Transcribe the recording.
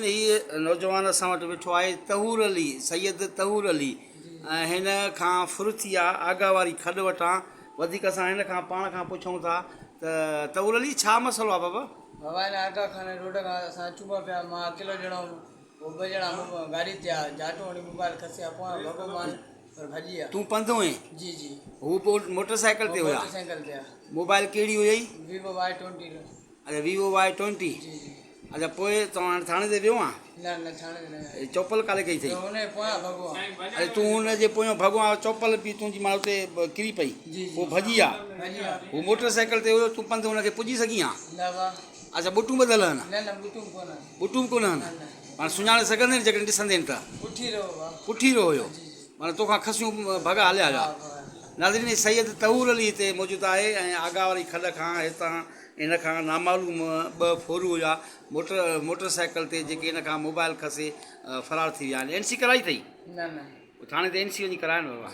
हीअ नौजवान असां वटि वेठो आहे तहूर अली, सैयद तहूर अली। हिन खां फुरथिया आगा वारी खॾ वटां वधीक असां हिन खां पाण खां पुछूं था त तहूर अली छा मसइलो आहे बाबा? बाबा हिन आगा खाने रोड खां असां अचूं पिया, मां अकेलो ॼणो पोइ ॿ ॼणा गाॾी ते आहे, जाटो वञी मोबाइल खसिया पोयां भॻो मान पर भॼी विया। तूं पंधु हुएं? जी जी। हू पोइ मोटरसाइकिल ते हुया? मोटरसाइकिल ते आहे। मोबाइल कहिड़ी हुई? Vivo Y20। अच्छा वीवो Y20। जी जी। अच्छा पोइ तव्हां हाणे थाणे ते वियो आहे? न न थाणे ते न। चौपल काले कई अथई? हुनजे पोयां भॻो आहे। अरे तूं हुनजे पोयां भॻो आहे, चौपल बि तुंहिंजी मां हुते किरी पई, पोइ भॼी आहे? भॼी आहे। हू मोटरसाइकिल ते हुयो, तूं पंधु हुनखे पुॼी सघीं हा? न वाह। अच्छा बुटूं ॿधल आहिनि? न न बुटूं कोन आहिनि। बुटूं कोन आहिनि? माना सुञाणे सघंदे जॾहिं ॾिसंदे त? पुठी रहो वाह। पुठी रहो हुयो, माना तोखां खसियूं भॻा हलिया हुआ। नाज़रीन सैयद तहूर अली हिते मौजूदु आहे ऐं आगा वारी खॾ खां हितां इन खां नामालूम ॿ फोरू हुया मोटरसाइकिल ते जेके इन खां मोबाइल खसे फरार थी विया आहिनि। NC कराई अथई? न न। थाणे ते NC वञी कराइनि बाबा।